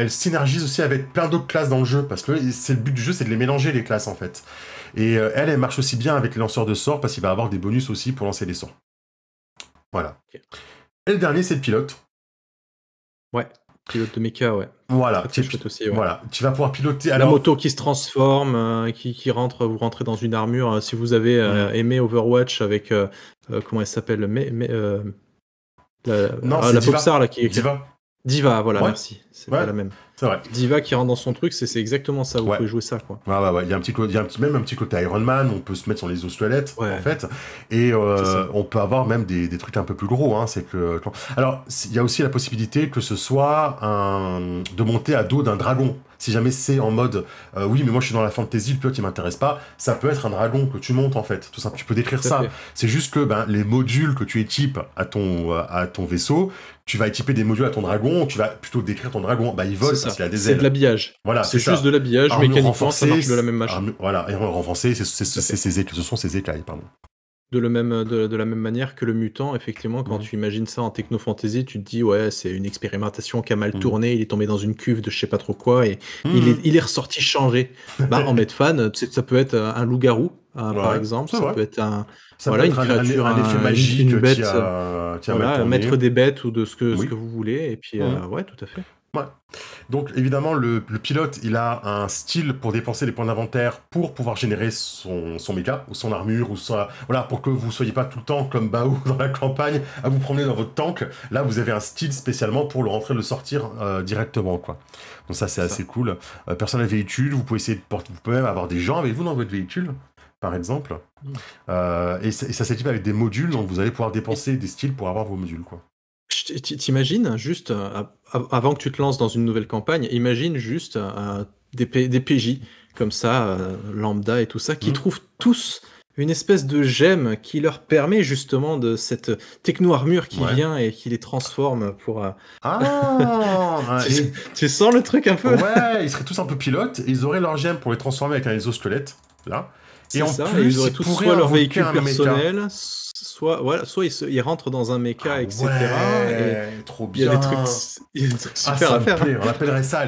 synergisent aussi avec plein d'autres classes dans le jeu, parce que le but du jeu, c'est de les mélanger, les classes, en fait. Et elle marche aussi bien avec les lanceurs de sorts, parce qu'il va avoir des bonus aussi pour lancer des sorts. Voilà. Okay. Et le dernier, c'est le pilote. Ouais, pilote de mecha, ouais. Voilà. Aussi, ouais. Voilà. Tu vas pouvoir piloter... La moto qui se transforme, qui rentre, vous rentrez dans une armure. Si vous avez aimé Overwatch avec... comment elle s'appelle la popstar, là, qui est... Diva, voilà, merci. C'est pas la même. C'est vrai. Diva qui rentre dans son truc, c'est exactement ça. Vous pouvez jouer ça, quoi. Ouais. Il y a même un petit côté Iron Man. On peut se mettre sur les ossuelettes, en fait. Et on peut avoir même des trucs un peu plus gros. Hein. C'est que... Alors, il y a aussi la possibilité que ce soit de monter à dos d'un dragon. Si jamais c'est en mode oui, mais moi je suis dans la fantasy, le pilote il m'intéresse pas, ça peut être un dragon que tu montes en fait. Tout ça, tu peux décrire ça. C'est juste que les modules que tu équipes à ton vaisseau, tu vas équiper des modules à ton dragon, tu vas plutôt décrire ton dragon, bah il C'est vole parce ça, qu'il a des c'est de ailes. l'habillage. Voilà, c'est C'est juste ça. de l'habillage, Armure mécaniquement, ça renforcée, marche de la même manière. voilà, armure renforcée, Tout à fait. ce sont ses écailles, pardon. De la même manière que le mutant, effectivement, quand Mhm. tu imagines ça en techno-fantasy, tu te dis: «Ouais, c'est une expérimentation qui a mal Mhm. tourné, il est tombé dans une cuve de je sais pas trop quoi et Mhm. il est ressorti changé». Bah, en Medfan, tu sais, ça peut être, un loup-garou, par Ouais, exemple, c'est ça vrai. peut être un Ça peut voilà, une être créature, un effet une magique bête, qui a mal voilà, un tourné. maître des bêtes ou de ce que Oui. vous voulez et puis, Mhm. ouais, tout à fait. Ouais. Donc évidemment, le pilote, il a un style pour dépenser les points d'inventaire pour pouvoir générer son méca, ou son armure, ou voilà, pour que vous soyez pas tout le temps comme Baou dans la campagne, à vous promener dans votre tank. Là, vous avez un style spécialement pour le rentrer, le sortir directement, quoi. Donc ça, c'est C'est ça. assez cool. Personne à véhicule, vous pouvez essayer de porter, vous pouvez même avoir des gens avec vous dans votre véhicule, par exemple. Mmh. Et ça s'équipe avec des modules, donc vous allez pouvoir Et dépenser des styles pour avoir vos modules, quoi. t'imagines juste, avant que tu te lances dans une nouvelle campagne, imagine juste, des PJ comme ça, lambda et tout ça, qui Hmm. trouvent tous une espèce de gemme qui leur permet justement de cette techno-armure qui Ouais. vient et qui les transforme pour, Ah, tu sens le truc un peu? ouais, ils seraient tous un peu pilotes, et ils auraient leur gemme pour les transformer avec un exosquelette, là. Et C'est en ça et ils plus, auraient ils tous pourraient soit leur invoquer véhicule un mecha. personnel, soit voilà, soit ils rentrent dans un Ah mecha et cetera et ouais, trop il y a des trucs bien. il y a des trucs Ah, super ça à me faire, hein. plaît, on appellerait ça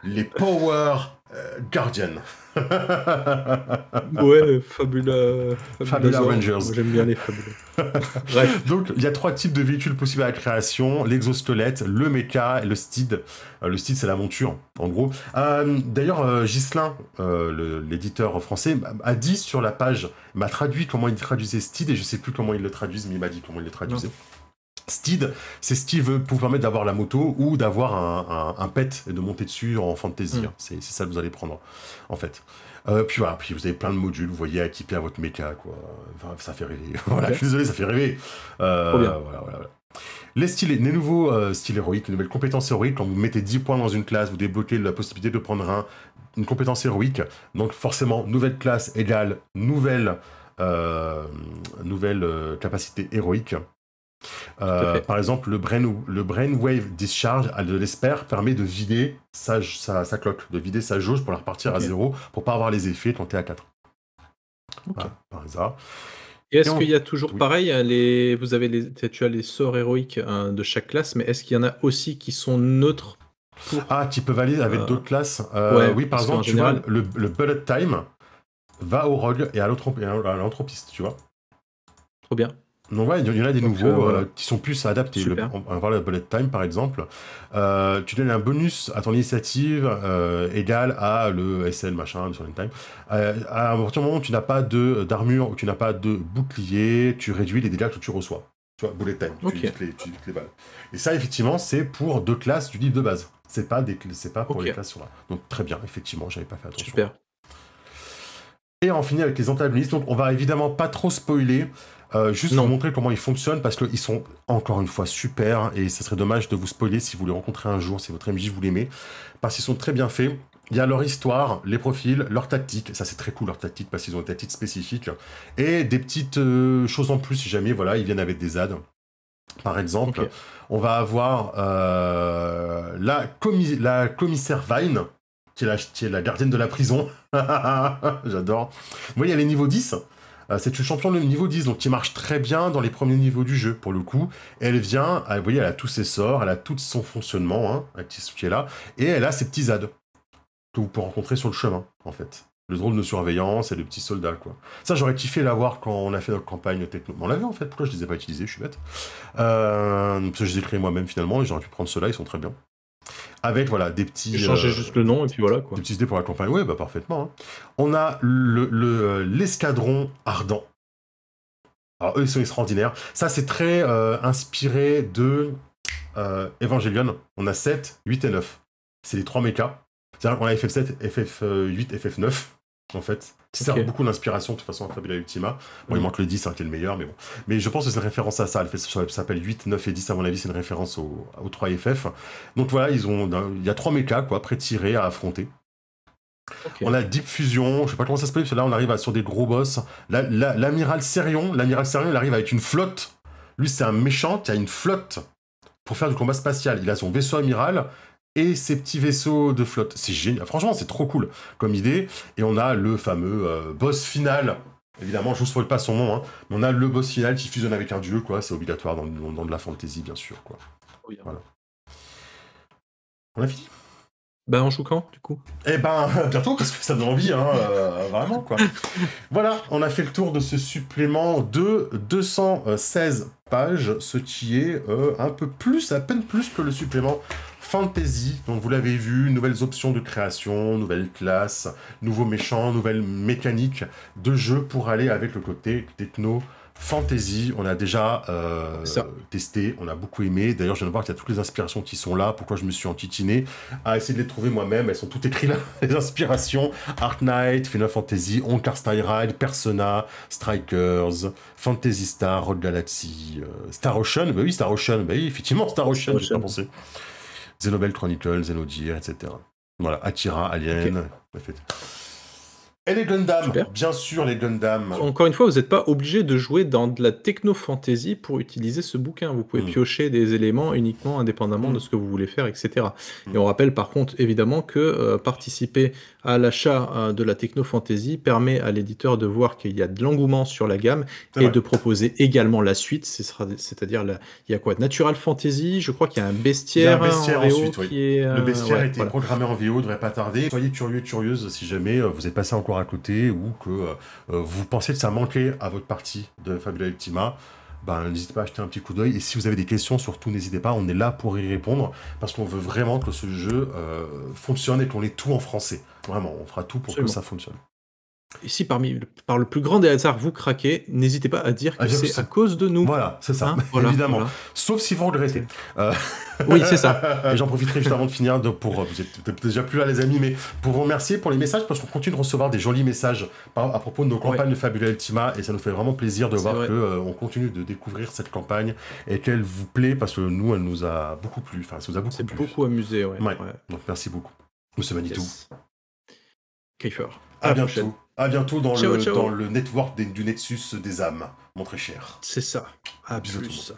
les Power Guardian. Ouais, Fabula Fabulazor. Moi, Rangers. j'aime bien les fabuleux. Bref, Donc, il y a 3 types de véhicules possibles à la création, l'exosquelette, le mecha et le steed. Le steed, c'est la monture, en gros. D'ailleurs, Ghislain, l'éditeur français, a dit sur la page, m'a traduit comment il traduisait steed, et je sais plus comment ils le traduisent, mais il m'a dit comment il le traduisait. non. Steed, c'est ce qui veut vous permettre d'avoir la moto ou d'avoir un pet et de monter dessus en fantasy. Mmh. Hein. C'est ça que vous allez prendre, en fait. Puis voilà, puis vous avez plein de modules, vous voyez, équipés à votre méca, quoi. Enfin, ça fait rêver. Voilà, je OK. suis désolé, ça fait rêver. Trop bien. Voilà. Les nouveaux styles héroïques, les nouvelles compétences héroïques, quand vous mettez 10 points dans une classe, vous débloquez la possibilité de prendre une compétence héroïque. Donc forcément, nouvelle classe égale nouvelle capacité héroïque. Tout à fait. Par exemple, le Brainwave Discharge de l'Esper permet de vider sa cloque, de vider sa jauge pour la repartir à OK. 0, pour pas avoir les effets quand t'es à 4. OK. Voilà, par hasard. Et Et est-ce qu'il y a toujours oui. pareil, tu as les sorts héroïques, de chaque classe, mais est-ce qu'il y en a aussi qui sont neutres pour, Ah, qui peuvent aller avec heu d'autres classes. ouais, Oui, par parce qu'en exemple, tu vois, général le Bullet Time va au rogue et à l'anthropiste, tu vois. trop bien. Donc ouais, il y en a des Donc nouveaux voilà, qui sont plus adaptés. super. On va voir le Bullet Time par exemple. Tu donnes un bonus à ton initiative égal à le SL machin, le Silent Time. À partir du moment où tu n'as pas d'armure ou tu n'as pas de bouclier, tu réduis les dégâts que tu reçois. Tu vois, Bullet Time, tu OK, évites les balles. Et ça, effectivement, c'est pour 2 classes du livre de base. C'est pas pour les OK, classes sur là. Donc très bien, effectivement, j'avais pas fait attention. super. Et on finit avec les antagonistes. Donc on va évidemment pas trop spoiler, juste vous Non, montrer comment ils fonctionnent parce qu'ils sont encore une fois super et ce serait dommage de vous spoiler si vous les rencontrez un jour, si votre MJ vous l'aimez, parce qu'ils sont très bien faits. Il y a leur histoire, les profils, leur tactique, ça c'est très cool leur tactique parce qu'ils ont une tactique spécifique, et des petites choses en plus si jamais voilà ils viennent avec des ZAD. Par exemple, OK. on va avoir la commissaire Vine, qui est la gardienne de la prison. J'adore. Vous voyez, elle est niveau 10. C'est une championne de niveau 10, donc qui marche très bien dans les premiers niveaux du jeu, pour le coup. Et elle vient, vous voyez, elle a tous ses sorts, elle a tout son fonctionnement, hein, avec ce qui est là, et elle a ses petits ZAD que vous pouvez rencontrer sur le chemin, en fait. Le drone de surveillance et le petit soldat, quoi. Ça, j'aurais kiffé l'avoir quand on a fait notre campagne techno. On l'avait, en fait. Pourquoi je les ai pas utilisés? Je suis bête. Parce que je les ai créés moi-même, finalement, et j'aurais pu prendre ceux-là, ils sont très bien. Avec, voilà, des J'ai petits... changé juste le nom et puis voilà, quoi. des petites idées pour la campagne. Ouais, bah parfaitement. Hein. On a l'escadron ardent. Alors, eux, ils sont extraordinaires. Ça, c'est très inspiré de Evangelion. On a 7, 8 et 9. C'est les 3 mechas. C'est-à-dire qu'on a FF7, FF8, FF9, en fait. Ça sert OK. beaucoup d'inspiration, de toute façon, à Fabula Ultima. Bon, il Mmh. manque le 10, hein, qui est le meilleur, mais bon. Mais je pense que c'est une référence à ça. Ça s'appelle 8, 9 et 10, à mon avis, c'est une référence aux 3 FF. Donc voilà, il y a 3 mechas, quoi, pré-tirés à affronter. OK. On a Deep Fusion, je sais pas comment ça s'appelle, parce que là, on arrive sur des gros boss. L'amiral Serion, il arrive avec une flotte. Lui, c'est un méchant qui a une flotte pour faire du combat spatial. Il a son vaisseau amiral, et ses petits vaisseaux de flotte. C'est génial. Franchement, c'est trop cool comme idée. Et on a le fameux boss final. Évidemment, je vous spoil pas son nom, hein, mais on a le boss final qui fusionne avec un dieu, quoi. C'est obligatoire dans de la fantasy, bien sûr, quoi. Oui, Voilà. On a fini? Ben, on joue quand, du coup? Eh ben, bientôt, parce que ça donne envie, hein, vraiment, quoi. Voilà, on a fait le tour de ce supplément de 216 pages, ce qui est un peu plus, à peine plus que le supplément Fantasy. Donc vous l'avez vu, nouvelles options de création, nouvelles classes, nouveaux méchants, nouvelles mécaniques de jeu pour aller avec le côté techno Fantasy. On a déjà testé, on a beaucoup aimé. D'ailleurs, je viens de voir qu'il y a toutes les inspirations qui sont là. Pourquoi je me suis entitiné à essayer de les trouver moi-même. Elles sont toutes écrites là, les inspirations. Ark Knight, Final Fantasy, Oncar Style Ride, Persona, Strikers, Fantasy Star, Road Galaxy, Star Ocean. Bah oui, Star Ocean. Bah oui, effectivement, Star Ocean, j'ai pas pensé. Xenoblade Chronicles, Xenogears, etc. Voilà, Akira, Alien. Okay. Et les Gundam, super. Bien sûr, les Gundam. Encore une fois, vous n'êtes pas obligé de jouer dans de la techno-fantasy pour utiliser ce bouquin. Vous pouvez piocher des éléments uniquement indépendamment de ce que vous voulez faire, etc. Et on rappelle par contre, évidemment, que participer à l'achat de la techno-fantasy permet à l'éditeur de voir qu'il y a de l'engouement sur la gamme et de proposer également la suite. C'est-à-dire, il y a quoi? Natural Fantasy, je crois qu'il y a un bestiaire, en VO ensuite, qui est... Le bestiaire a été programmé en VO, devrait pas tarder. Soyez curieux et curieuse si jamais vous êtes passé encore à côté ou que vous pensez que ça manquait à votre partie de Fabula Ultima, ben, n'hésitez pas à jeter un petit coup d'œil. Et si vous avez des questions, surtout n'hésitez pas, on est là pour y répondre parce qu'on veut vraiment que ce jeu fonctionne et qu'on ait tout en français. Vraiment, on fera tout pour que ça fonctionne. Et si par le plus grand des hasards vous craquez, n'hésitez pas à dire que c'est à cause de nous. Voilà, c'est ça, voilà, évidemment. Voilà. Sauf si vous regrettez. Oui, c'est ça. Et j'en profiterai juste avant de finir, vous êtes déjà plus là les amis, mais pour vous remercier pour les messages, parce qu'on continue de recevoir des jolis messages à propos de nos campagnes de Fabula Ultima, et ça nous fait vraiment plaisir de voir qu'on continue de découvrir cette campagne, et qu'elle vous plaît, parce que nous, elle nous a beaucoup plu. Enfin, ça nous a beaucoup plu. C'est beaucoup amusé, ouais. Donc merci beaucoup. Monsieur Manitou. Kiefer. À bientôt. À bientôt dans le network du Nexus des âmes, mon très cher. C'est ça. À plus.